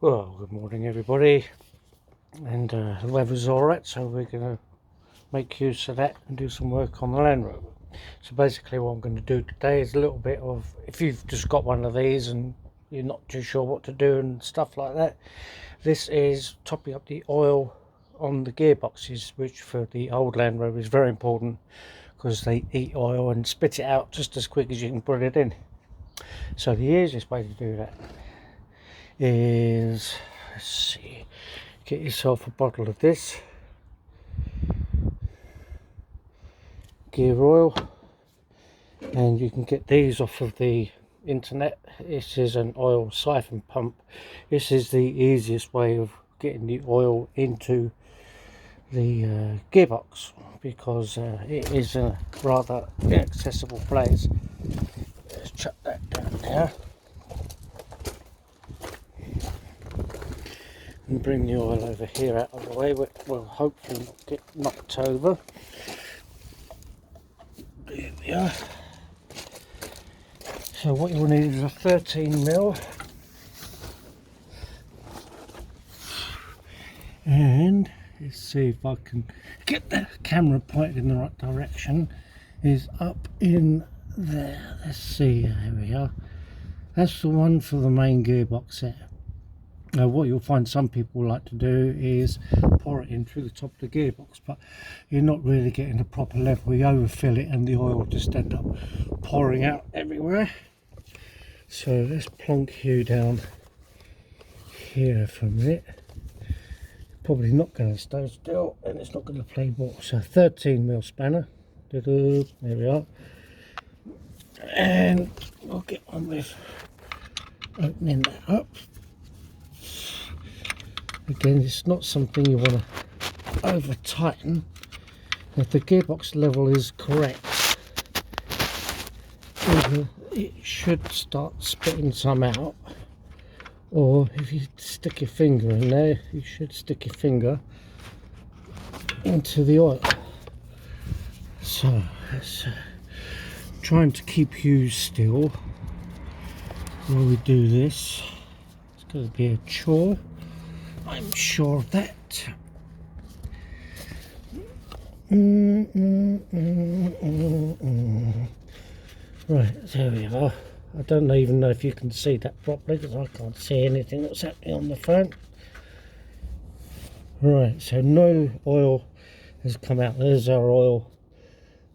Well, good morning everybody, and the weather's alright, so we're going to make use of that and do some work on the Land Rover. So basically what I'm going to do today is a little bit of, if you've just got one of these and you're not too sure what to do and stuff like that, this is topping up the oil on the gearboxes, which for the old Land Rover is very important because they eat oil and spit it out just as quick as you can put it in. So the easiest way to do that is, let's see, get yourself a bottle of this gear oil, and you can get these off of the internet. This is an oil siphon pump. This is the easiest way of getting the oil into the gearbox, because it is a rather inaccessible place. Let's chuck that down there and bring the oil over here out of the way. We'll hopefully not get knocked over. There we are. So what you'll need is a 13mm, and let's see if I can get the camera pointed in the right direction. Is up in there. Let's see, there we are. That's the one for the main gearbox set. Now what you'll find some people like to do is pour it in through the top of the gearbox, but you're not really getting the proper level. You overfill it and the oil will just end up pouring out everywhere. So let's plonk you down here for a minute. Probably not going to stay still, and it's not going to play ball. So 13mm spanner. There we are. And we'll get on with opening that up. Again, it's not something you want to over tighten. If the gearbox level is correct, it should start spitting some out. Or if you stick your finger in there, you should stick your finger into the oil. So let's trying to keep you still while we do this. It's going to be a chore, I'm sure of that. Right, there we are. I don't even know if you can see that properly because I can't see anything that's happening on the phone. Right, so no oil has come out. There's our oil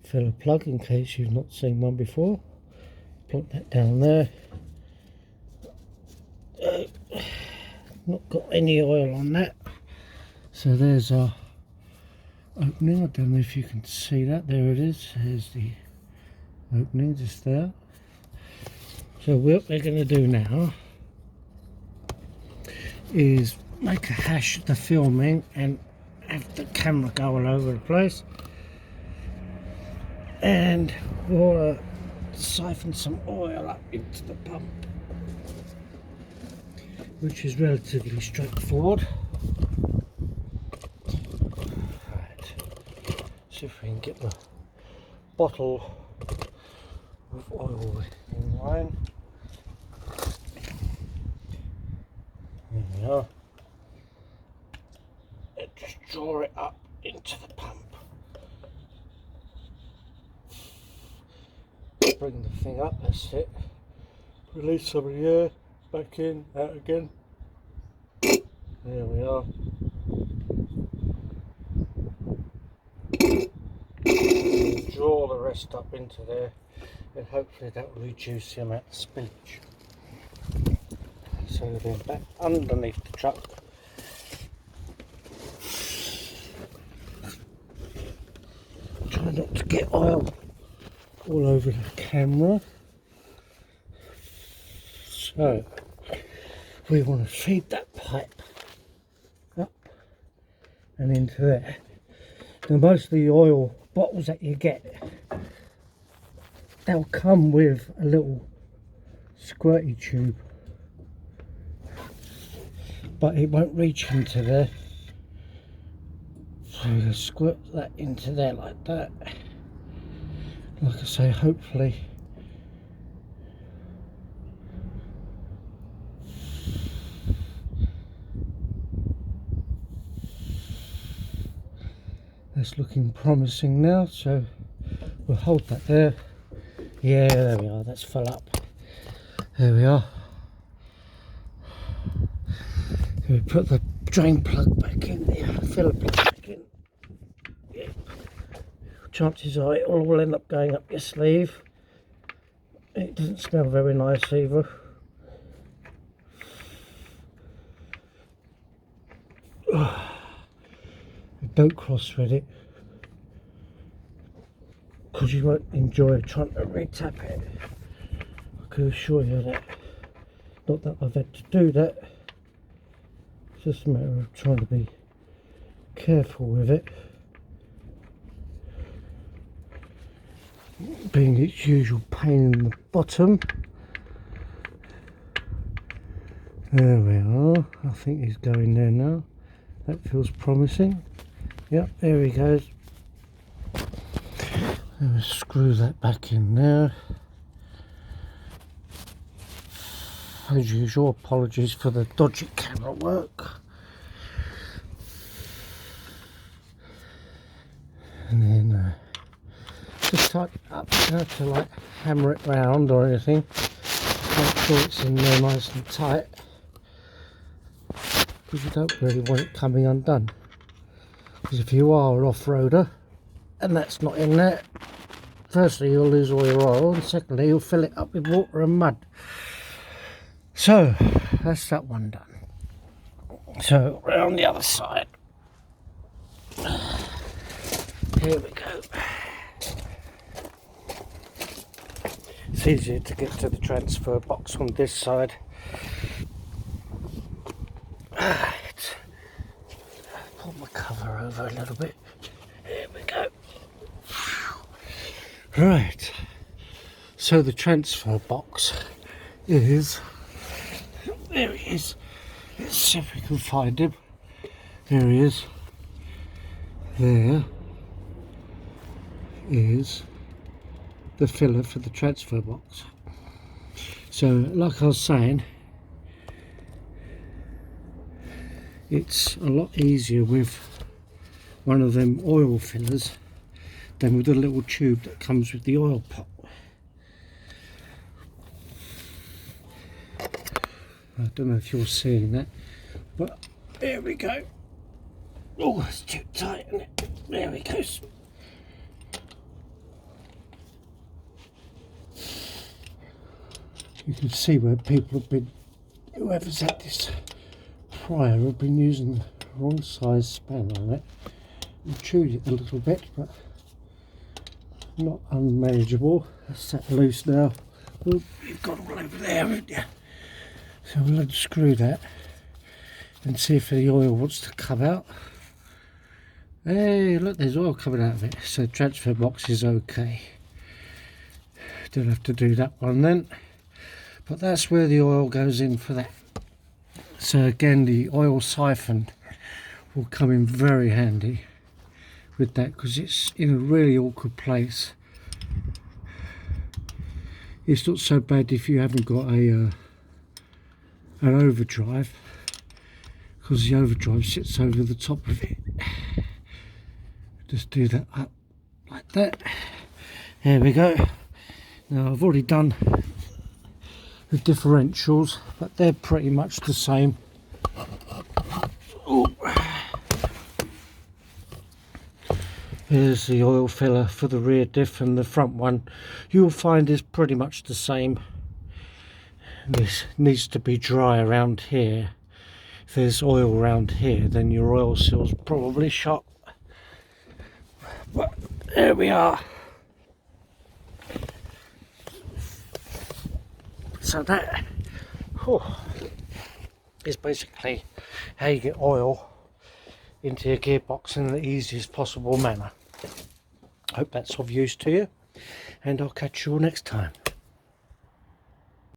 filler plug, in case you've not seen one before. Plug that down there. Not got any oil on that. So there's our opening. I don't know if you can see that. There it is. There's the opening just there. So what we're going to do now is make a hash of the filming and have the camera go all over the place, and we'll siphon some oil up into the pump, which is relatively straightforward. Right. See if we can get the bottle of oil in line. There we are. And just draw it up into the pump. Bring the thing up, that's it. Release some of the air, back in, out again. There we are. Draw the rest up into there, and hopefully that will reduce the amount of spillage. So then back underneath the truck. Try not to get oil all over the camera. So we want to feed that pipe up and into there. Now most of the oil bottles that you get, they'll come with a little squirty tube, but it won't reach into there. So you squirt that into there like that. Like I say, hopefully That's looking promising now, so we'll hold that there. Yeah, there we are, that's full up. There we are. We put the drain plug back in there, filler plug back in. Yeah. Chances are it will all end up going up your sleeve. It doesn't smell very nice either. Don't cross-thread it, because you won't enjoy trying to re-tap it. I can assure you that. Not that I've had to do that. It's just a matter of trying to be careful with it, being its usual pain in the bottom. There we are. I think he's going there now. That feels promising. Yep, there he goes. Let me screw that back in there. As usual, apologies for the dodgy camera work. And then just tighten it up. You don't have to like hammer it round or anything. Make sure it's in there nice and tight, because you don't really want it coming undone. Because if you are an off-roader and that's not in there, firstly you'll lose all your oil, and secondly you'll fill it up with water and mud. So that's that one done. So around the other side, here we go. It's easier to get to the transfer box on this side. Right. Pull my cover over a little bit. Here we go. Right. So the transfer box is, there he is. Let's see if we can find him. There he is. There is the filler for the transfer box. So like I was saying, it's a lot easier with one of them oil fillers than with the little tube that comes with the oil pot. I don't know if you're seeing that, but there we go. Oh, it's too tight, isn't it? There we go. You can see where people have been, whoever's had this prior have been using the wrong size span on it and chewed it a little bit, but not unmanageable. That's that loose now. Oh, you've got all over there, haven't you? So we'll unscrew that and see if the oil wants to come out. Hey, look, there's oil coming out of it. So transfer box is okay. Don't have to do that one then. But that's where the oil goes in for that. So again, the oil siphon will come in very handy with that, because it's in a really awkward place. It's not so bad if you haven't got a an overdrive, because the overdrive sits over the top of it. Just do that up like that. There we go. Now I've already done the differentials, but they're pretty much the same. Ooh. Here's the oil filler for the rear diff, and the front one you'll find is pretty much the same. This needs to be dry around here. If there's oil around here, then your oil seal's probably shot. But there we are. So that is basically how you get oil into your gearbox in the easiest possible manner. I hope that's of use to you, and I'll catch you all next time.